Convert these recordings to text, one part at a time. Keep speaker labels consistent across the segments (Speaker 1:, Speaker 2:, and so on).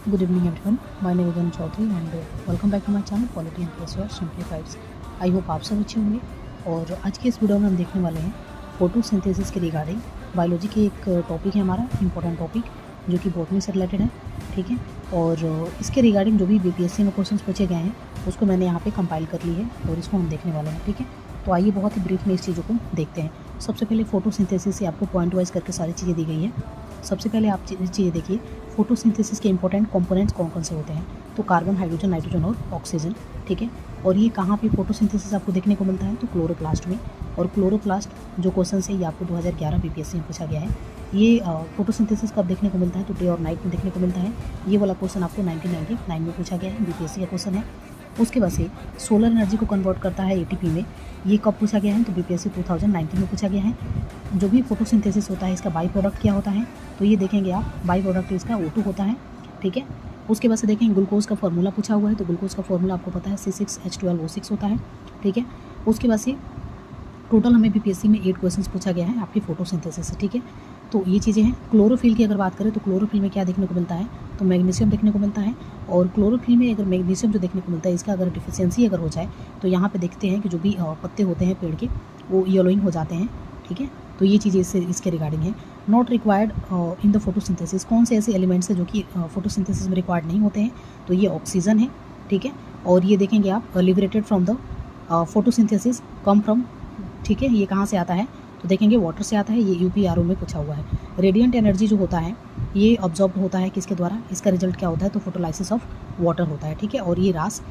Speaker 1: Good evening everyone. My name is Anu Chaudhary and welcome back to my channel Quality and Placeware Simplified. I hope आप सब अच्छे होंगे। और आज के इस वीडियो में हम देखने वाले हैं फोटोसिंथेसिस के रिगार्डिंग बायोलॉजी के एक टॉपिक है हमारा इम्पोर्टेंट टॉपिक जो कि बॉटनी से रिलेटेड है, ठीक है। और इसके रिगार्डिंग जो भी बीपीएससी में क्वेश्चंस पूछे गए हैं उसको मैंने यहाँ पे कंपाइल कर ली है और इसको हम देखने वाले हैं, ठीक है। तो आइए बहुत ही ब्रीफ में इस चीज़ों को देखते हैं। सबसे पहले फोटोसिंथेसिस से आपको पॉइंट वाइज करके सारी चीज़ें दी गई है। सबसे पहले आप चीज़ें देखिए, फोटोसिंथेसिस के इंपॉर्टेंट कंपोनेंट्स कौन कौन से होते हैं। तो कार्बन, हाइड्रोजन, नाइट्रोजन और ऑक्सीजन, ठीक है। और ये कहाँ पे फोटोसिंथेसिस आपको देखने को मिलता है, तो क्लोरोप्लास्ट में। और क्लोरोप्लास्ट जो क्वेश्चन है ये आपको 2011 बीपीएससी में पूछा गया है। ये फोटोसिंथेसिस कब देखने को मिलता है, तो डे और नाइट में देखने को मिलता है। ये वाला क्वेश्चन आपको 1999 में पूछा गया है, बीपीएससी का क्वेश्चन है। उसके बाद से सोलर एनर्जी को कन्वर्ट करता है एटीपी में, ये कब पूछा गया है, तो बीपीएससी 2019 में पूछा गया है। जो भी फोटोसिंथेसिस होता है इसका बाई प्रोडक्ट क्या होता है, तो ये देखेंगे आप, बाई प्रोडक्ट इसका O2 होता है, ठीक है। उसके बाद से देखेंगे ग्लूकोज का फॉर्मूला पूछा हुआ है, तो ग्लूकोज का फॉर्मूला आपको पता है C6H12O6 होता है, ठीक है। उसके बाद से टोटल हमें बीपीएससी में 8 क्वेश्चंस पूछा गया है आपकी फोटोसिंथेसिस से, ठीक है। तो ये चीज़ें हैं। क्लोरोफिल की अगर बात करें तो क्लोरोफिल में क्या देखने को मिलता है, तो मैग्नीशियम देखने को मिलता है। और क्लोरोफिल में अगर मैग्नीशियम जो देखने को मिलता है इसका अगर डिफिशियंसी अगर हो जाए तो यहाँ पे देखते हैं कि जो भी पत्ते होते हैं पेड़ के वो येलोइंग हो जाते हैं, ठीक है। तो ये चीज़ें इसके रिगार्डिंग है। Not required in the photosynthesis, कौन से ऐसे एलिमेंट्स हैं जो कि फोटोसिंथेसिस में रिक्वायर्ड नहीं होते हैं, तो ये ऑक्सीजन है, ठीक है। और ये देखेंगे आप liberated from the photosynthesis come from, ठीक है। ये कहाँ से आता है, तो देखेंगे वाटर से आता है, ये यूपीआरओ में पूछा हुआ है। रेडिएंट एनर्जी जो होता है ये ऑब्जॉर्ब होता है किसके द्वारा, इसका रिजल्ट क्या होता है, तो फोटोलाइसिस ऑफ वाटर होता है, ठीक है। और ये RAS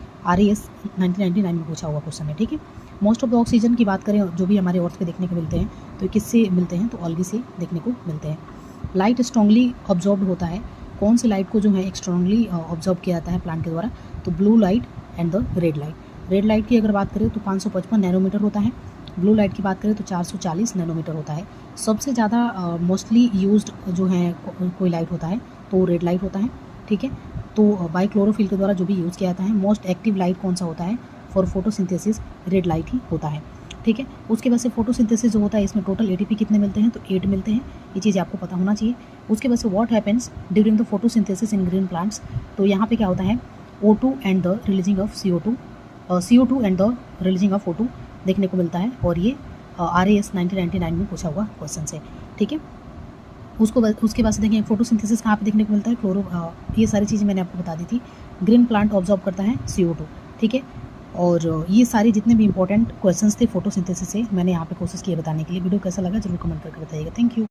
Speaker 1: 1999 में पूछा हुआ क्वेश्चन है, ठीक है। मोस्ट ऑफ द ऑक्सीजन की बात करें जो भी हमारे अर्थ पे देखने को मिलते हैं तो किससे मिलते हैं, तो ऑल्गी से देखने को मिलते हैं। लाइट स्ट्रांगली ऑब्जॉर्ब होता है, कौन सी लाइट को जो है स्ट्रांगली ऑब्जॉर्ब किया जाता है प्लांट के द्वारा, तो blue light and the red light. Red light की अगर बात करें तो 555 नैनोमीटर होता है। ब्लू लाइट की बात करें तो 440 नैनोमीटर होता है। सबसे ज़्यादा मोस्टली यूज्ड जो है कोई लाइट होता है तो रेड लाइट होता है, ठीक है। तो बाई क्लोरोफिल के द्वारा जो भी यूज़ किया जाता है, मोस्ट एक्टिव लाइट कौन सा होता है फॉर फोटोसिंथेसिस, रेड लाइट ही होता है, ठीक है। उसके बाद से फोटोसिंथेसिस जो होता है इसमें टोटल एटीपी कितने मिलते हैं, तो 8 मिलते हैं। ये चीज़ आपको पता होना चाहिए। उसके बाद से what happens during the photosynthesis in green plants, तो यहाँ पे क्या होता है, O2 and the releasing of CO2 and the releasing of O2 देखने को मिलता है। और ये RAS 1999 में पूछा हुआ क्वेश्चन से, ठीक है। उसके बाद से देखें फोटोसिंथेसिस कहाँ पे देखने को मिलता है, ये सारी चीज़ें मैंने आपको बता दी थी। ग्रीन प्लांट ऑब्जॉर्व करता है CO2, ठीक है। और ये सारे जितने भी इंपॉर्टेंट क्वेश्चंस थे फोटोसिंथेसिस से मैंने यहाँ पे कोशिश की बताने के लिए। वीडियो कैसा लगा जरूर कमेंट करके बताइएगा। Thank you.